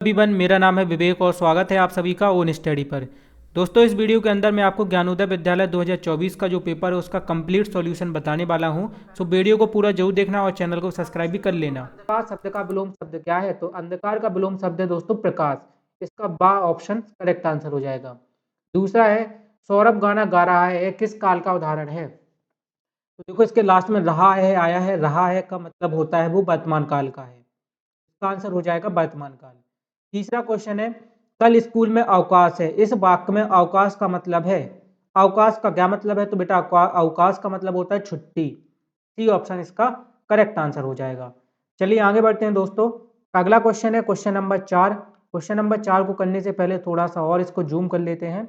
Everyone, मेरा नाम है विवेक और स्वागत है आप सभी का ओन स्टडी पर। दोस्तों, इस वीडियो के अंदर मैं आपको ज्ञानोदय विद्यालय 2024 का जो पेपर है उसका कंप्लीट सॉल्यूशन बताने वाला हूं। सो वीडियो को पूरा जरूर देखना और चैनल को सब्सक्राइब भी कर लेना। अंधकार शब्द का विलोम शब्द क्या है? तो अंधकार का विलोम शब्द है दोस्तों प्रकाश। इसका बा ऑप्शन करेक्ट आंसर हो जाएगा। दूसरा है सौरभ गाना गा रहा है, ये किस काल का उदाहरण है? तो देखो इसके लास्ट में रहा है आया है, रहा है का मतलब होता है वो वर्तमान काल का है। इसका आंसर हो जाएगा वर्तमान काल। तीसरा क्वेश्चन है कल स्कूल में अवकाश है, इस वाक्य में अवकाश का मतलब है, अवकाश का क्या मतलब है? तो बेटा अवकाश का मतलब होता है छुट्टी। सी ऑप्शन इसका करेक्ट आंसर हो जाएगा। चलिए आगे बढ़ते हैं दोस्तों। अगला क्वेश्चन है क्वेश्चन नंबर 4। क्वेश्चन नंबर 4 को करने से पहले थोड़ा सा और इसको जूम कर लेते हैं।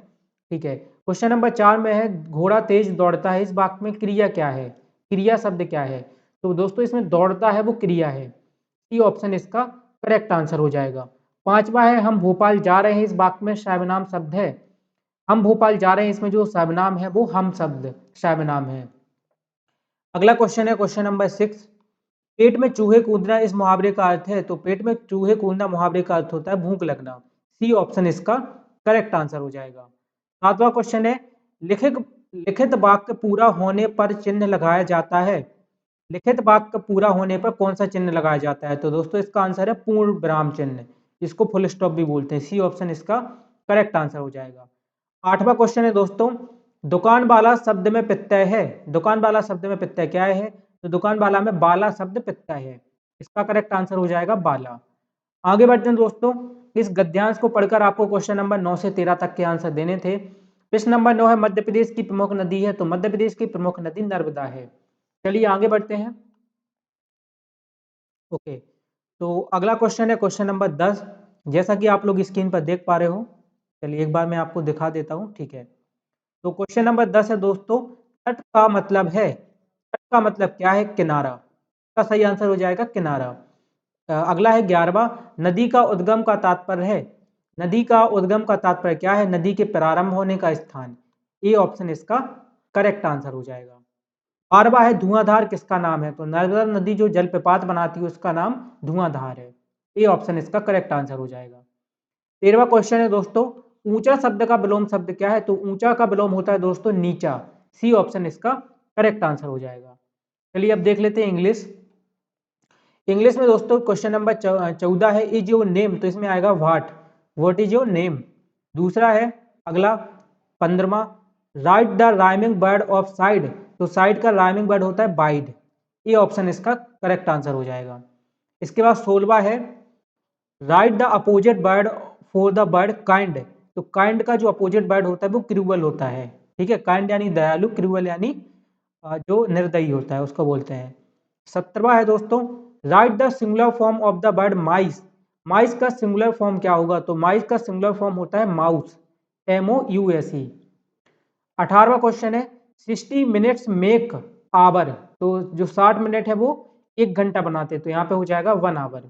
ठीक है, क्वेश्चन नंबर 4 में है घोड़ा तेज दौड़ता है, इस वाक्य में क्रिया क्या है? क्रिया शब्द क्या है? तो दोस्तों इसमें दौड़ता है वो क्रिया है। सी ऑप्शन इसका करेक्ट आंसर हो जाएगा। पांचवा है हम भोपाल जा रहे हैं, इस वाक्य में सर्वनाम शब्द है। हम भोपाल जा रहे हैं, इसमें जो सर्वनाम है वो हम शब्द सर्वनाम है। अगला क्वेश्चन है क्वेश्चन नंबर 6। पेट में चूहे कूदना इस मुहावरे का अर्थ है, तो पेट में चूहे कूदना मुहावरे का अर्थ होता है भूख लगना। सी ऑप्शन इसका करेक्ट आंसर हो जाएगा। सातवां क्वेश्चन है लिखित लिखित वाक्य पूरा होने पर चिन्ह लगाया जाता है, लिखित वाक्य पूरा होने पर कौन सा चिन्ह लगाया जाता है? तो दोस्तों इसका आंसर है पूर्ण विराम चिन्ह, इसको फुल स्टॉप भी बोलते हैं। सी ऑप्शन इसका करेक्ट आंसर हो जाएगा। आठवां क्वेश्चन है दोस्तों दुकान वाला शब्द में प्रत्यय है, दुकान वाला शब्द में प्रत्यय क्या है? तो दुकान वाला में बाला शब्द प्रत्यय है, इसका करेक्ट आंसर हो जाएगा बाला। आगे बढ़ते हैं दोस्तों। इस गद्यांश को पढ़कर आपको क्वेश्चन नंबर 9 से 13 तक के आंसर देने थे। प्रश्न नंबर 9 है मध्य प्रदेश की प्रमुख नदी है, तो मध्य प्रदेश की प्रमुख नदी नर्मदा है। चलिए आगे बढ़ते हैं। ओके, तो अगला क्वेश्चन है क्वेश्चन नंबर 10। जैसा कि आप लोग स्क्रीन पर देख पा रहे हो, चलिए एक बार मैं आपको दिखा देता हूँ। ठीक है, तो क्वेश्चन नंबर 10 है दोस्तों तट का मतलब है, तट का मतलब क्या है? किनारा। का सही आंसर हो जाएगा किनारा। अगला है 11वां नदी का उद्गम का तात्पर्य है, नदी का उद्गम का तात्पर्य क्या है? नदी के प्रारंभ होने का स्थान। ए ऑप्शन इसका करेक्ट आंसर हो जाएगा। 12वां है धुआंधार किसका नाम है? तो नर्मदा नदी जो जलप्रपात बनाती है उसका नाम धुआंधार है। ए ऑप्शन इसका करेक्ट आंसर हो जाएगा। 13वां क्वेश्चन है दोस्तों ऊंचा शब्द का विलोम शब्द क्या है? तो ऊंचा का विलोम होता है दोस्तों नीचा। सी ऑप्शन इसका करेक्ट आंसर हो जाएगा। चलिए अब देख लेते हैं इंग्लिश। इंग्लिश में दोस्तों क्वेश्चन नंबर 14 है इज योर नेम, तो इसमें आएगा व्हाट इज योर नेम। दूसरा है अगला 15वां write the rhyming word of side, तो साइड का राइमिंग वर्ड होता है बाइड। ये ऑप्शन इसका करेक्ट आंसर हो जाएगा। इसके बाद 16वां है right the opposite word for the word kind, तो काइंड का जो अपोजिट वर्ड होता है वो क्रूअल होता है। ठीक है, काइंड यानी दयालु, क्रूअल यानी जो निर्दयी होता है उसको बोलते हैं। 17वां है दोस्तों write the singular form of the word mice, mice का सिंगुलर फॉर्म क्या होगा? तो माइस का सिंगुलर फॉर्म होता है माउस, MOUSE। 18वां क्वेश्चन है 60 मिनट्स मेक आवर, तो जो 60 मिनट है वो 1 घंटा बनाते हैं, तो यहाँ पे हो जाएगा 1 आवर।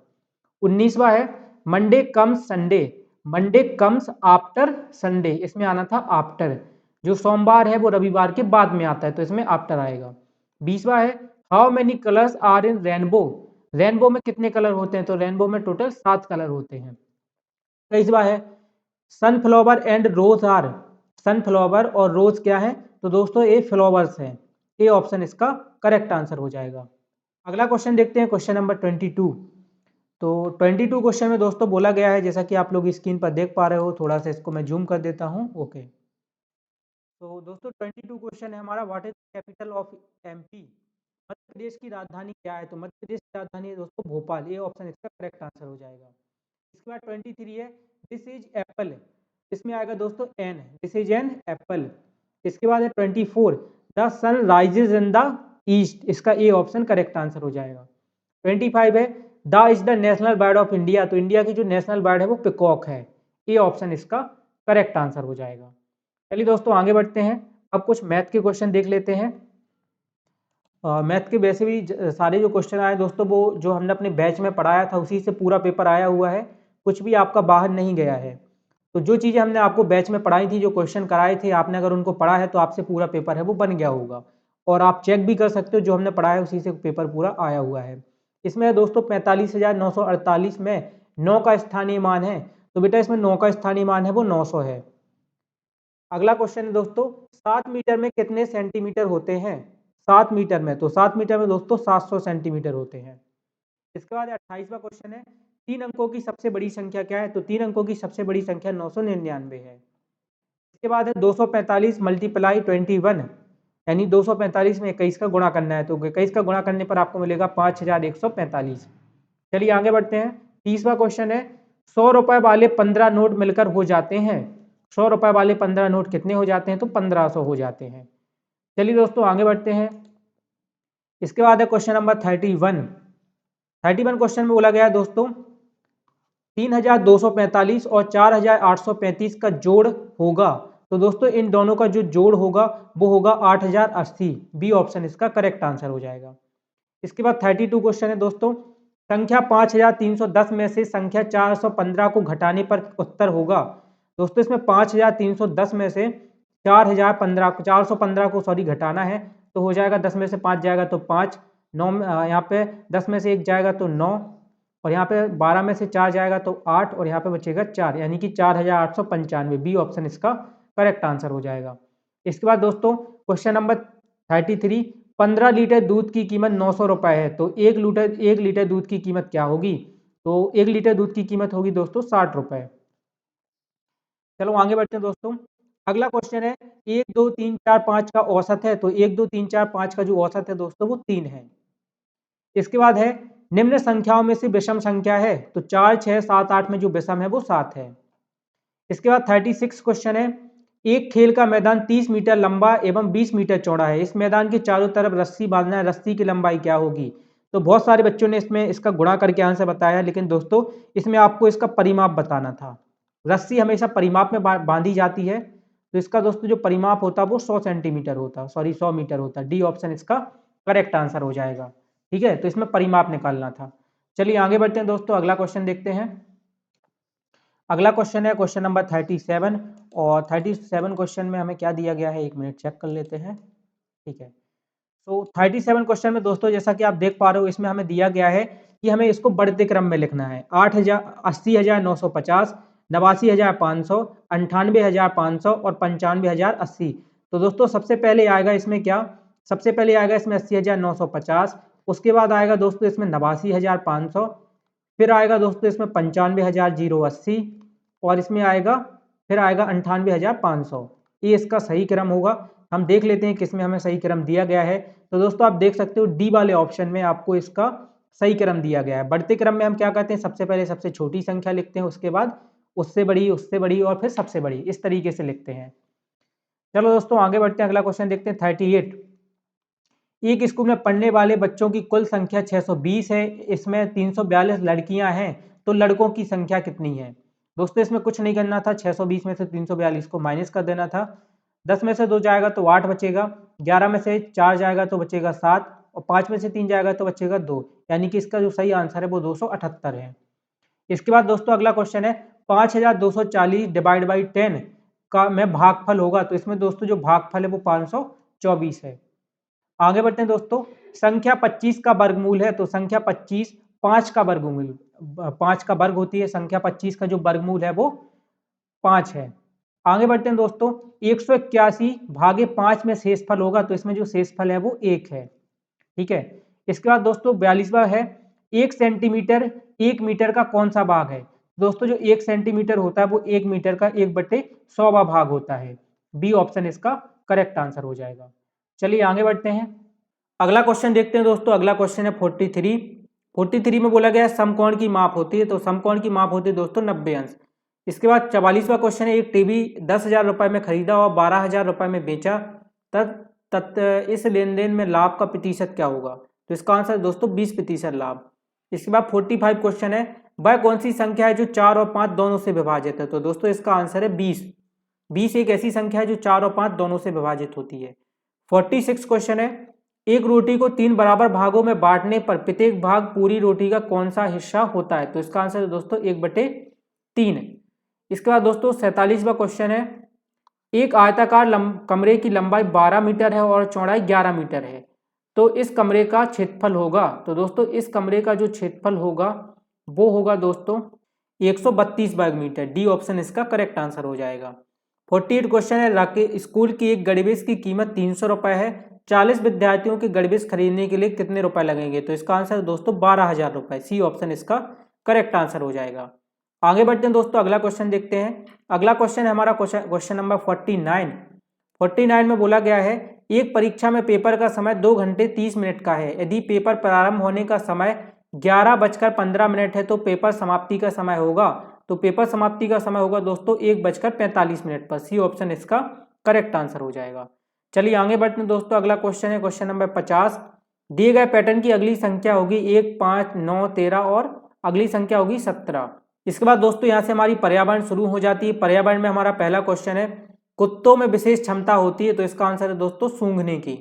19वां है Monday comes Sunday, Monday comes after Sunday, इसमें आना था आफ्टर, जो सोमवार है वो रविवार के बाद में आता है तो इसमें आफ्टर आएगा। 20वां है how many colours are in rainbow, rainbow में कितने कलर होते हैं? तो रेनबो में टोटल 7 कलर होते हैं। 23वां है sunflower and rose are, sunflower और रोज क्या है? तो दोस्तों ये फ्लावर्स हैं। ए ऑप्शन इसका करेक्ट आंसर हो जाएगा। अगला क्वेश्चन देखते हैं क्वेश्चन नंबर 22। तो 22 क्वेश्चन में दोस्तों बोला गया है जैसा कि आप लोग स्क्रीन पर देख पा रहे हो, थोड़ा सा इसको मैं जूम कर देता हूँ। ओके, तो दोस्तों 22 क्वेश्चन है हमारा what is capital of MP, Madhya Pradesh की राजधानी क्या है? तो मध्य प्रदेश की राजधानी है दोस्तों भोपाल। ये ऑप्शन इसका करेक्ट आंसर हो जाएगा। इसके बाद 23 है दिस इज एप्पल, इसमें आएगा दोस्तों an, this is an apple. इसके बाद है 24 the sun rises in the east, इसका ए ऑप्शन करेक्ट आंसर हो जाएगा। 25 है the is the national bird of India, तो इंडिया की जो नेशनल बर्ड है वो पिकॉक है। ए ऑप्शन इसका करेक्ट आंसर हो जाएगा। चलिए दोस्तों आगे बढ़ते हैं। अब कुछ मैथ के क्वेश्चन देख लेते हैं। मैथ के वैसे भी सारे जो क्वेश्चन आए दोस्तों वो जो हमने अपने बैच में पढ़ाया था उसी से पूरा पेपर आया हुआ है, कुछ भी आपका बाहर नहीं गया है। तो जो चीज़ें हमने आपको बैच में पढ़ाई थी, जो क्वेश्चन कराए थे, आपने अगर उनको पढ़ा है तो आपसे पूरा पेपर है वो बन गया होगा। और आप चेक भी कर सकते हो, जो हमने पढ़ा है उसी से पेपर पूरा आया हुआ है। इसमें दोस्तों 45,948 में 9 का स्थानीय मान है, तो बेटा इसमें 9 का स्थानीय मान है वो 900 है। अगला क्वेश्चन है दोस्तों, 7 मीटर में कितने सेंटीमीटर होते हैं? 7 मीटर में, तो 7 मीटर में दोस्तों 700 सेंटीमीटर होते हैं। इसके बाद 28वां क्वेश्चन है, 3 अंकों की सबसे बड़ी संख्या क्या है? तो 3 अंकों की सबसे बड़ी संख्या 999 है। इसके बाद है 245 मल्टीप्लाई 21, यानी 245 में 21 का गुणा करना है, तो 21 का गुणा करने पर आपको मिलेगा 5145। चलिए आगे बढ़ते हैं। 30वां क्वेश्चन है, 100 रुपए वाले 15 नोट मिलकर हो जाते हैं। 100 रुपए वाले 15 नोट कितने हो जाते हैं? तो 1500 हो जाते हैं। चलिए दोस्तों आगे बढ़ते हैं। इसके बाद है क्वेश्चन नंबर 31 क्वेश्चन में बोला गया है दोस्तों, 3245 और 4835 का जोड़ होगा, तो दोस्तों इन दोनों का जो जोड़ होगा वो होगा 8080। बी ऑप्शन इसका करेक्ट आंसर हो जाएगा। इसके बाद 32 क्वेश्चन है दोस्तों, संख्या 5310 में से संख्या 415 को घटाने पर उत्तर होगा। दोस्तों इसमें 5310 में से 415 को घटाना है, तो हो जाएगा 10 में से 5 जाएगा तो 5, 9 यहाँ पे 10 में से 1 जाएगा तो 9, और यहाँ पे 12 में से 4 जाएगा तो 8, और यहाँ पे बचेगा 4, यानी कि 4895। बी ऑप्शन इसका करेक्ट आंसर हो जाएगा। इसके बाद दोस्तों क्वेश्चन नंबर 33, 15 लीटर दूध की कीमत 900 रुपये है, तो 1 लीटर दूध की कीमत क्या होगी? तो 1 लीटर दूध की कीमत होगी दोस्तों 60 रुपये। चलो आगे बढ़ते हैं दोस्तों। अगला क्वेश्चन है, 1 2 3 4 5 का औसत है, तो 1 2 3 4 5 का जो औसत है दोस्तों वो 3 है। इसके बाद है, निम्न संख्याओं में से विषम संख्या है, तो 4 6 7 8 में जो विषम है वो 7 है। इसके बाद 36 क्वेश्चन है, एक खेल का मैदान 30 मीटर लंबा एवं 20 मीटर चौड़ा है, इस मैदान के चारों तरफ रस्सी बांधना है, रस्सी की लंबाई क्या होगी? तो बहुत सारे बच्चों ने इसमें इसका गुणा करके आंसर बताया, लेकिन दोस्तों इसमें आपको इसका परिमाप बताना था। रस्सी हमेशा परिमाप में बांधी जाती है, तो इसका दोस्तों जो परिमाप होता है वो 100 सेंटीमीटर होता, 100 मीटर होता। डी ऑप्शन इसका करेक्ट आंसर हो जाएगा। ठीक है, तो इसमें परिमाप निकालना था। चलिए आगे बढ़ते हैं दोस्तों, अगला क्वेश्चन देखते हैं। अगला क्वेश्चन है क्वेश्चन नंबर 37, और 37 क्वेश्चन में हमें क्या दिया गया है, 1 मिनट चेक कर लेते हैं। ठीक है, तो 37 क्वेश्चन में दोस्तों जैसा कि आप देख पा रहे हो, इसमें हमें दिया गया है कि हमें इसको बढ़ते क्रम में लिखना है। 80,950, 89,500, 98,500 और 95,080। तो दोस्तों सबसे पहले आएगा इसमें क्या, सबसे पहले आएगा इसमें 80,950, उसके बाद आएगा दोस्तों इसमें 89,500, फिर आएगा दोस्तों इसमें 95,080, और इसमें आएगा फिर आएगा 98,500। ये इसका सही क्रम होगा। हम देख लेते हैं किसमें हमें सही क्रम दिया गया है। तो दोस्तों आप देख सकते हो डी वाले ऑप्शन में आपको इसका सही क्रम दिया गया है। बढ़ते क्रम में हम क्या करते हैं, सबसे पहले सबसे छोटी संख्या लिखते हैं, उसके बाद उससे बड़ी और फिर सबसे बड़ी, इस तरीके से लिखते हैं। चलो दोस्तों आगे बढ़ते हैं, अगला क्वेश्चन देखते हैं 38। एक स्कूल में पढ़ने वाले बच्चों की कुल संख्या 620 है, इसमें 342 लड़कियां हैं, तो लड़कों की संख्या कितनी है? दोस्तों इसमें कुछ नहीं करना था, 620 में से 342 को माइनस कर देना था। 10 में से 2 जाएगा तो 8 बचेगा, 11 में से 4 जाएगा तो बचेगा 7, और 5 में से 3 जाएगा तो बचेगा 2, यानी कि इसका जो सही आंसर है वो 278 है। इसके बाद दोस्तों अगला क्वेश्चन है, 5240 डिवाइड बाई 10 का में भागफल होगा, तो इसमें दोस्तों जो भागफल है वो 524 है। आगे बढ़ते हैं दोस्तों, संख्या 25 का वर्गमूल है, तो संख्या 25 5 का वर्गमूल, 5 का वर्ग होती है, संख्या 25 का जो वर्गमूल है वो 5 है। आगे बढ़ते हैं दोस्तों, 181 भागे 5 में शेषफल होगा, तो इसमें जो शेषफल है वो 1 है। ठीक है, इसके बाद दोस्तों 42वां है, 1 सेंटीमीटर 1 मीटर का कौन सा भाग है? दोस्तों जो 1 सेंटीमीटर होता है वो 1 मीटर का 1/100वां भाग होता है। बी ऑप्शन इसका करेक्ट आंसर हो जाएगा। चलिए आगे बढ़ते हैं, अगला क्वेश्चन देखते हैं दोस्तों। अगला क्वेश्चन है 43 में बोला गया है समकोण की माप होती है, तो समकोण की माप होती है दोस्तों 90 अंश। इसके बाद 44वां क्वेश्चन है, एक टीवी 10,000 रुपये में खरीदा और 12,000 रुपये में बेचा, तब इस लेन देन में लाभ का प्रतिशत क्या होगा? तो इसका आंसर दोस्तों 20% लाभ। इसके बाद 45 क्वेश्चन है, वह कौन सी संख्या है जो 4 और 5 दोनों से विभाजित है? तो दोस्तों इसका आंसर है 20। 20 एक ऐसी संख्या है जो 4 और 5 दोनों से विभाजित होती है। 46 क्वेश्चन है, एक रोटी को 3 बराबर भागों में बांटने पर प्रत्येक भाग पूरी रोटी का कौन सा हिस्सा होता है? तो इसका आंसर है दोस्तों 1/3। इसके बाद दोस्तों 47वां क्वेश्चन है, एक आयताकार कमरे की लंबाई 12 मीटर है और चौड़ाई 11 मीटर है, तो इस कमरे का क्षेत्रफल होगा। तो दोस्तों इस कमरे का जो क्षेत्रफल होगा वो होगा दोस्तों 132 वर्ग मीटर। डी ऑप्शन इसका करेक्ट आंसर हो जाएगा। 48 क्वेश्चन है, राकेश स्कूल की एक गणवेश की कीमत 300 रुपये है, 40 विद्यार्थियों के गणवेश खरीदने के लिए कितने रुपए लगेंगे? तो इसका आंसर दोस्तों 12,000 रुपये। सी ऑप्शन इसका करेक्ट आंसर हो जाएगा। आगे बढ़ते हैं दोस्तों, अगला क्वेश्चन देखते हैं। अगला क्वेश्चन है हमारा क्वेश्चन नंबर 49 में बोला गया है एक परीक्षा में पेपर का समय 2 घंटे 30 मिनट का है। यदि पेपर प्रारंभ होने का समय 11:15 है तो पेपर समाप्ति का समय होगा, तो पेपर समाप्ति का समय होगा दोस्तों 1:45 पर। सी ऑप्शन इसका करेक्ट आंसर हो जाएगा। चलिए आगे बढ़ते हैं दोस्तों, अगला क्वेश्चन है क्वेश्चन नंबर 50। दिए गए पैटर्न की अगली संख्या होगी 1, 5, 9, 13 और अगली संख्या होगी 17। इसके बाद दोस्तों यहाँ से हमारी पर्यावरण शुरू हो जाती है। पर्यावरण में हमारा पहला क्वेश्चन है कुत्तों में विशेष क्षमता होती है, तो इसका आंसर है दोस्तों सूंघने की।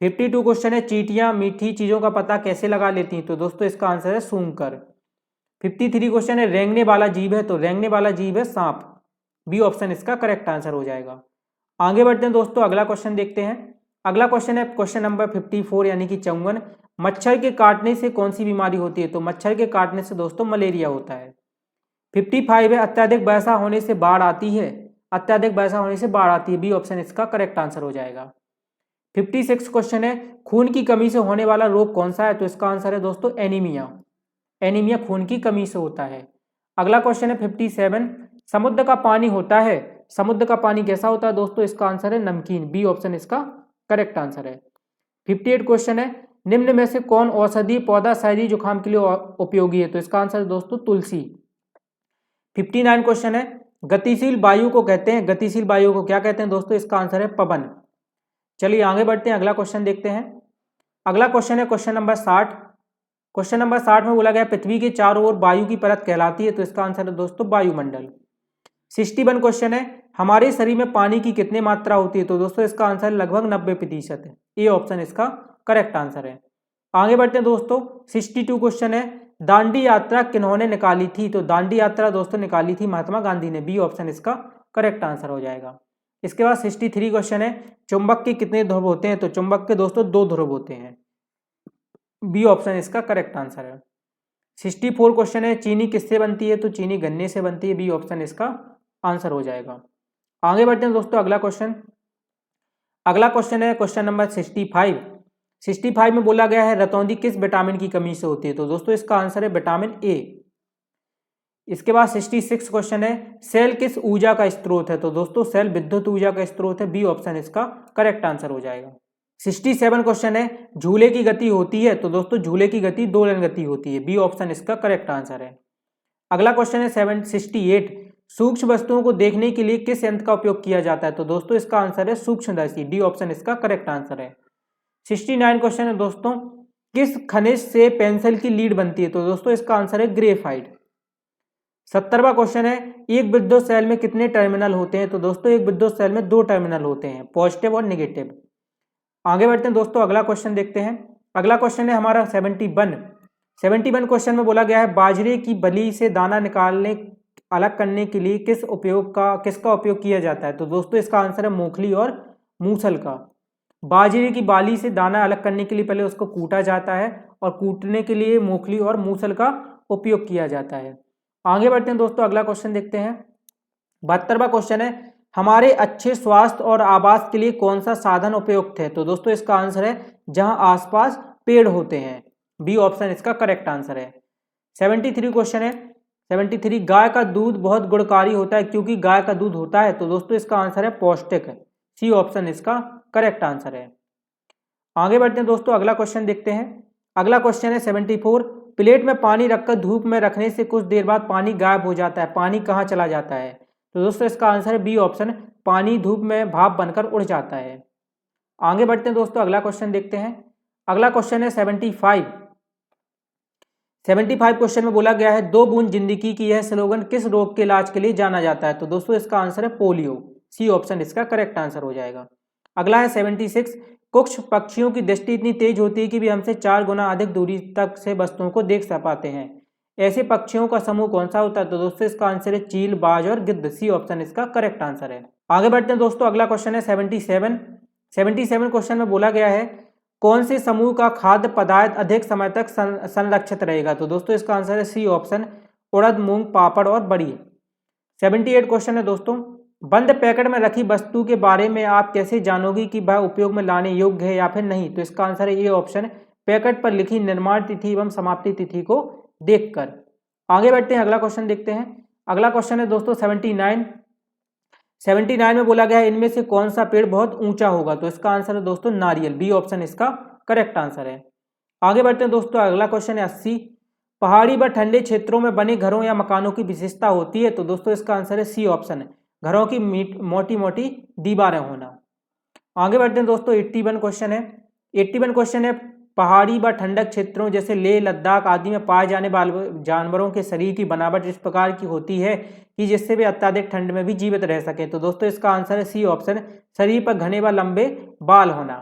52 क्वेश्चन है चींटियां मीठी चीजों का पता कैसे लगा लेती हैं, तो दोस्तों इसका आंसर है सूंघकर। 53 क्वेश्चन है रेंगने वाला जीव है, तो रेंगने वाला जीव है सांप। बी ऑप्शन इसका करेक्ट आंसर हो जाएगा। आगे बढ़ते हैं दोस्तों, अगला क्वेश्चन देखते हैं। अगला क्वेश्चन है क्वेश्चन नंबर 54 यानी कि 54। मच्छर के काटने से कौन सी बीमारी होती है? तो मच्छर के काटने से दोस्तों मलेरिया होता है। 55 है अत्यधिक वर्षा होने से बाढ़ आती है, अत्यधिक वर्षा होने से बाढ़ आती है। बी ऑप्शन इसका करेक्ट आंसर हो जाएगा। 56 क्वेश्चन है खून की कमी से होने वाला रोग कौन सा है? तो इसका आंसर है दोस्तों एनीमिया। एनीमिया खून की कमी से होता है। अगला क्वेश्चन है 57। समुद्र का पानी होता है, समुद्र का पानी कैसा होता है दोस्तों? इसका आंसर है नमकीन। बी ऑप्शन इसका करेक्ट आंसर है। 58 क्वेश्चन है निम्न में से कौन औषधि पौधा सर्दी जुकाम के लिए उपयोगी है? तो इसका आंसर है दोस्तों तुलसी। 59 क्वेश्चन है गतिशील वायु को कहते हैं, गतिशील वायु को क्या कहते हैं दोस्तों? इसका आंसर है पवन। चलिए आगे बढ़ते हैं, अगला क्वेश्चन देखते हैं। अगला क्वेश्चन है क्वेश्चन नंबर 60। क्वेश्चन नंबर 60 में बोला गया पृथ्वी के चारों ओर वायु की परत कहलाती है, तो इसका आंसर है दोस्तों वायुमंडल। 61 क्वेश्चन है हमारे शरीर में पानी की कितनी मात्रा होती है? तो दोस्तों इसका आंसर लगभग 90% है। ए ऑप्शन इसका करेक्ट आंसर है। आगे बढ़ते हैं दोस्तों, 62 क्वेश्चन है दांडी यात्रा किन्होंने निकाली थी? तो दांडी यात्रा दोस्तों निकाली थी महात्मा गांधी ने। बी ऑप्शन इसका करेक्ट आंसर हो जाएगा। इसके बाद 63 क्वेश्चन है चुंबक के कितने ध्रुव होते हैं? तो चुंबक के दोस्तों 2 ध्रुव होते हैं। बी ऑप्शन इसका करेक्ट आंसर है। 64 क्वेश्चन है चीनी किससे बनती है? तो चीनी गन्ने से बनती है। बी ऑप्शन इसका आंसर हो जाएगा। आगे बढ़ते हैं दोस्तों, अगला क्वेश्चन है क्वेश्चन नंबर 65। 65 में बोला गया है रतौंधी किस विटामिन की कमी से होती है? तो दोस्तों इसका आंसर है विटामिन ए। इसके बाद 66 क्वेश्चन है सेल किस ऊर्जा का स्रोत है? तो दोस्तों सेल विद्युत ऊर्जा का स्रोत है। बी ऑप्शन इसका करेक्ट आंसर हो जाएगा। 67 क्वेश्चन है झूले की गति होती है? तो दोस्तों झूले की गति दोलन गति होती है। बी ऑप्शन इसका करेक्ट आंसर है। अगला क्वेश्चन है 68 सूक्ष्म वस्तुओं को देखने के लिए किस यंत्र का उपयोग किया जाता है? तो दोस्तों इसका आंसर है सूक्ष्मदर्शी। डी ऑप्शन इसका करेक्ट आंसर है। 69 क्वेश्चन है दोस्तों किस खनिज से पेंसिल की लीड बनती है? तो दोस्तों इसका आंसर है ग्रेफाइट। 70वां क्वेश्चन है एक विद्युत सेल में कितने टर्मिनल होते हैं? तो दोस्तों एक विद्युत सेल में 2 टर्मिनल होते हैं, पॉजिटिव और नेगेटिव। आगे बढ़ते हैं दोस्तों, अगला क्वेश्चन देखते हैं। अगला क्वेश्चन है हमारा 71 क्वेश्चन में बोला गया है बाजरे की बली से दाना निकालने अलग करने के लिए किसका उपयोग किया जाता है? तो दोस्तों इसका आंसर है मोखली और मूसल का। बाजरे की बाली से दाना अलग करने के लिए पहले उसको कूटा जाता है और कूटने के लिए मोखली और मूसल का उपयोग किया जाता है। आगे बढ़ते हैं दोस्तों, अगला क्वेश्चन देखते हैं। 72वां क्वेश्चन है हमारे अच्छे स्वास्थ्य और आवास के लिए कौन सा साधन उपयुक्त है? तो दोस्तों इसका आंसर है जहां आसपास पेड़ होते हैं। बी ऑप्शन इसका करेक्ट आंसर है। 73 क्वेश्चन है 73 गाय का दूध बहुत गुणकारी होता है क्योंकि गाय का दूध होता है? तो दोस्तों इसका आंसर है पौष्टिक। सी ऑप्शन इसका करेक्ट आंसर है। आगे बढ़ते हैं दोस्तों, अगला क्वेश्चन देखते हैं। अगला क्वेश्चन है 74 प्लेट में पानी रखकर धूप में रखने से कुछ देर बाद पानी गायब हो जाता है, पानी कहाँ चला जाता है? तो दोस्तों इसका आंसर है बी ऑप्शन पानी धूप में भाप बनकर उड़ जाता है। आगे बढ़ते हैं दोस्तों, अगला क्वेश्चन देखते हैं। अगला क्वेश्चन है 75 क्वेश्चन में बोला गया है 2 बूंद जिंदगी की यह स्लोगन किस रोग के इलाज के लिए जाना जाता है? तो दोस्तों इसका आंसर है पोलियो। सी ऑप्शन इसका करेक्ट आंसर हो जाएगा। अगला है 76 कुछ पक्षियों की दृष्टि इतनी तेज होती है कि भी हमसे 4 गुना अधिक दूरी तक से वस्तुओं को देख पाते हैं। ऐसे पक्षियों का समूह कौन सा होता है? तो दोस्तों इसका आंसर है चील, बाज और गिद्ध। सी ऑप्शन इसका करेक्ट आंसर है। आगे बढ़ते हैं दोस्तों, अगला क्वेश्चन है 77 क्वेश्चन में बोला गया है कौन से समूह का खाद्य पदार्थ अधिक समय तक संरक्षित रहेगा? तो दोस्तों इसका आंसर है सी ऑप्शन उड़द, मूंग, पापड़ और बड़ी। 78 क्वेश्चन है दोस्तों, बंद पैकेट में रखी वस्तु के बारे में आप कैसे जानोगे कि वह उपयोग में लाने योग्य है या फिर नहीं? तो इसका आंसर है ए ऑप्शन, पैकेट पर लिखी निर्माण तिथि एवं समाप्ति तिथि को देखकर। आगे बढ़ते हैं, अगला क्वेश्चन देखते हैं। अगला क्वेश्चन है दोस्तों 79 में बोला गया है इनमें से कौन सा पेड़ बहुत ऊंचा होगा? तो इसका आंसर है दोस्तों नारियल, बी ऑप्शन इसका करेक्ट आंसर है। आगे बढ़ते हैं दोस्तों, अगला क्वेश्चन है 80, पहाड़ी व ठंडे क्षेत्रों में बने घरों या मकानों की विशेषता होती है? तो दोस्तों इसका आंसर है सी ऑप्शन, घरों की मोटी मोटी दीवारें होना। आगे बढ़ते हैं दोस्तों, 81 क्वेश्चन है। 81 क्वेश्चन है, पहाड़ी व ठंडक क्षेत्रों जैसे लेह लद्दाख आदि में पाए जाने वाले जानवरों के शरीर की बनावट इस प्रकार की होती है कि जिससे वे अत्यधिक ठंड में भी जीवित रह सके? तो दोस्तों इसका आंसर है सी ऑप्शन, शरीर पर घने व लंबे बाल होना।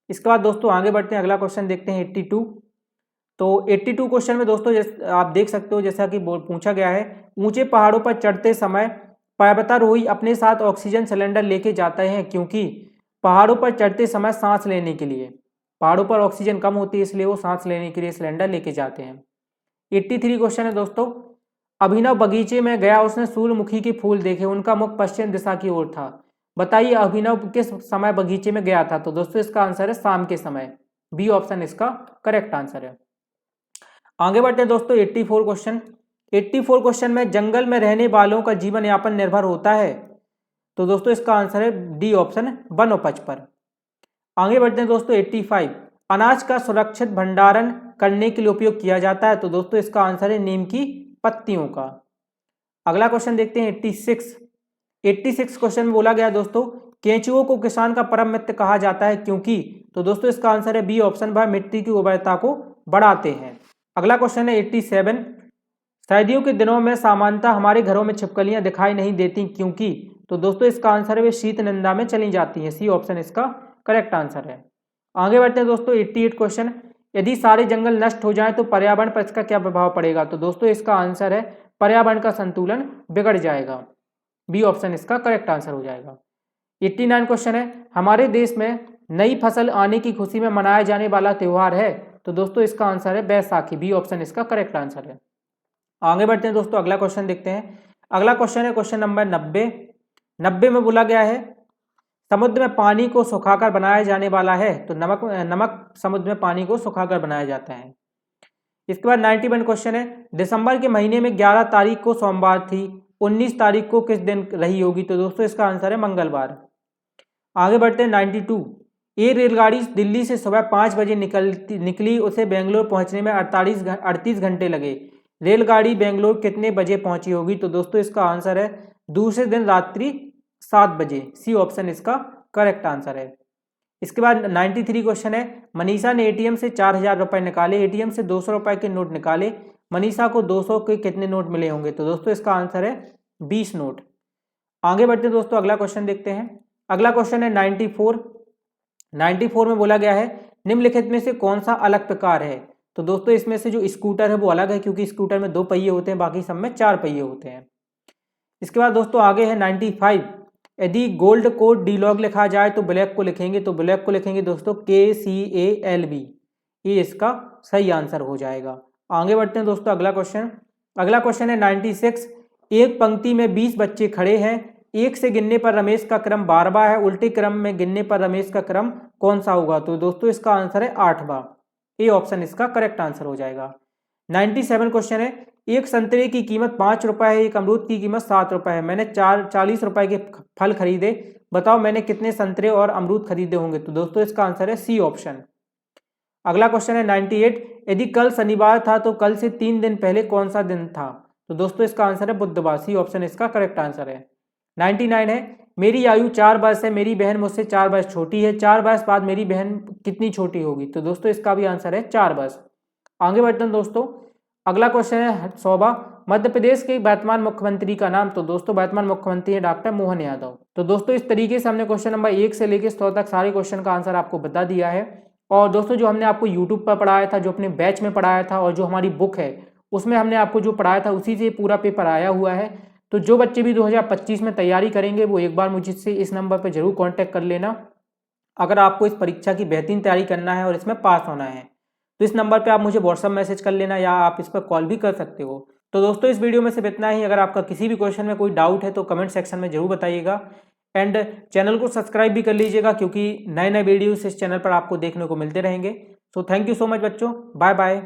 इसके बाद दोस्तों आगे बढ़ते हैं, अगला क्वेश्चन देखते हैं 82। तो 82 क्वेश्चन में दोस्तों आप देख सकते हो जैसा कि पूछा गया है, ऊंचे पहाड़ों पर चढ़ते समय पर्वतारोही अपने साथ ऑक्सीजन सिलेंडर लेके जाते हैं क्योंकि पहाड़ों पर चढ़ते समय सांस लेने के लिए, पहाड़ों पर ऑक्सीजन कम होती है इसलिए वो सांस लेने के लिए सिलेंडर लेके जाते हैं। 83 क्वेश्चन है दोस्तों, अभिनव बगीचे में गया, उसने सूर्यमुखी के फूल देखे, उनका मुख पश्चिम दिशा की ओर था, बताइए अभिनव किस समय बगीचे में गया था? तो दोस्तों इसका आंसर है शाम के समय, बी ऑप्शन इसका करेक्ट आंसर है। आगे बढ़ते हैं दोस्तों 84 क्वेश्चन। 84 क्वेश्चन में जंगल में रहने वालों का जीवन यापन निर्भर होता है? तो दोस्तों इसका आंसर है डी ऑप्शन, वनोपज पर। आगे बढ़ते हैं दोस्तों 85, अनाज का सुरक्षित भंडारण करने के लिए उपयोग किया जाता है? तो दोस्तों इसका आंसर है नीम की पत्तियों का। अगला क्वेश्चन देखते हैं 86। 86 क्वेश्चन में बोला गया दोस्तों, केंचुओं को किसान का परम मित्र कहा जाता है क्योंकि? तो दोस्तों इसका आंसर है बी ऑप्शन, वह मिट्टी की उर्वरता को बढ़ाते हैं। अगला क्वेश्चन है 87, सर्दियों के दिनों में सामान्यतः हमारे घरों में छिपकलियां दिखाई नहीं देती क्योंकि? तो दोस्तों इसका आंसर है वे शीत निंदा में चली जाती हैं, सी ऑप्शन इसका करेक्ट आंसर है। आगे बढ़ते हैं दोस्तों 88 क्वेश्चन, यदि सारे जंगल नष्ट हो जाएं तो पर्यावरण पर इसका क्या प्रभाव पड़ेगा? तो दोस्तों इसका आंसर है पर्यावरण का संतुलन बिगड़ जाएगा, बी ऑप्शन इसका करेक्ट आंसर हो जाएगा। 89 क्वेश्चन है, हमारे देश में नई फसल आने की खुशी में मनाया जाने वाला त्योहार है? तो दोस्तों इसका आंसर है बैसाखी, बी ऑप्शन इसका करेक्ट आंसर है। आगे बढ़ते हैं दोस्तों, अगला क्वेश्चन देखते हैं। अगला क्वेश्चन है क्वेश्चन नंबर 90। 90 में बोला गया है समुद्र में पानी को सुखाकर बनाया जाने वाला है? तो नमक समुद्र में पानी को सुखाकर बनाया जाता है। इसके बाद 91 क्वेश्चन है, दिसंबर के महीने में 11 तारीख को सोमवार थी, 19 तारीख को किस दिन रही होगी? तो दोस्तों इसका आंसर है मंगलवार। आगे बढ़ते हैं 92, ये रेलगाड़ी दिल्ली से सुबह 5 बजे निकली, उसे बेंगलोर पहुंचने में 38 घंटे लगे, रेलगाड़ी बेंगलोर कितने बजे पहुंची होगी? तो दोस्तों इसका आंसर है दूसरे दिन रात्रि 7 बजे, सी ऑप्शन इसका करेक्ट आंसर है। इसके बाद 93 क्वेश्चन है, मनीषा ने एटीएम से 4000 रुपए निकाले, एटीएम से 200 रुपए के नोट निकाले, मनीषा को 200 के कितने नोट मिले होंगे? तो दोस्तों इसका आंसर है 20 नोट। आगे बढ़ते हैं दोस्तों, अगला क्वेश्चन देखते हैं। अगला क्वेश्चन है 94। 94 में बोला गया है निम्नलिखित में से कौन सा अलग प्रकार है? तो दोस्तों इसमें से जो स्कूटर है वो अलग है क्योंकि स्कूटर में 2 पहिए होते हैं, बाकी सब में 4 पहिए होते हैं। इसके बाद दोस्तों आगे है 95, यदि गोल्ड को डीलॉग लिखा जाए तो ब्लैक को लिखेंगे, तो ब्लैक को लिखेंगे दोस्तों KCALB, ये इसका सही आंसर हो जाएगा। आगे बढ़ते हैं दोस्तों, अगला क्वेश्चन है 96, एक पंक्ति में 20 बच्चे खड़े हैं, एक से गिनने पर रमेश का क्रम 12वां है, उल्टे क्रम में गिनने पर रमेश का क्रम कौन सा होगा? तो दोस्तों इसका आंसर है 8वां, ए ऑप्शन इसका करेक्ट आंसर हो जाएगा। 97 क्वेश्चन है, एक संतरे की कीमत 5 रुपए है, एक अमरूद की कीमत 7 रुपए है, मैंने 40 रुपए के फल खरीदे, बताओ मैंने कितने संतरे और अमरूद खरीदे होंगे? तो दोस्तों इसका आंसर है सी ऑप्शन। अगला क्वेश्चन है 98, यदि कल शनिवार था तो कल से 3 दिन पहले कौन सा दिन था? तो दोस्तों इसका आंसर है बुधवार, सी ऑप्शन इसका करेक्ट आंसर है। 99 है, मेरी आयु 4 वर्ष है, मेरी बहन मुझसे 4 वर्ष छोटी है, 4 वर्ष बाद मेरी बहन कितनी छोटी होगी? तो दोस्तों इसका भी आंसर है 4 वर्ष। आगे बढ़ते हैं दोस्तों, अगला क्वेश्चन है 100वां, मध्य प्रदेश के वर्तमान मुख्यमंत्री का नाम? तो दोस्तों वर्तमान मुख्यमंत्री है डॉक्टर मोहन यादव। तो दोस्तों इस तरीके से हमने क्वेश्चन नंबर 1 से लेकर 100 तक सारे क्वेश्चन का आंसर आपको बता दिया है। और दोस्तों जो हमने आपको यूट्यूब पर पढ़ाया था, जो अपने बैच में पढ़ाया था, और जो हमारी बुक है उसमें हमने आपको जो पढ़ाया था उसी से पूरा पेपर आया हुआ है। तो जो बच्चे भी 2025 में तैयारी करेंगे वो एक बार मुझसे इस नंबर पर जरूर कॉन्टैक्ट कर लेना, अगर आपको इस परीक्षा की बेहतरीन तैयारी करना है और इसमें पास होना है। तो इस नंबर पे आप मुझे व्हाट्सअप मैसेज कर लेना या आप इस पर कॉल भी कर सकते हो। तो दोस्तों इस वीडियो में सिर्फ इतना ही। अगर आपका किसी भी क्वेश्चन में कोई डाउट है तो कमेंट सेक्शन में जरूर बताइएगा एंड चैनल को सब्सक्राइब भी कर लीजिएगा, क्योंकि नए नए वीडियोस इस चैनल पर आपको देखने को मिलते रहेंगे। So thank you so much बच्चों, बाय बाय।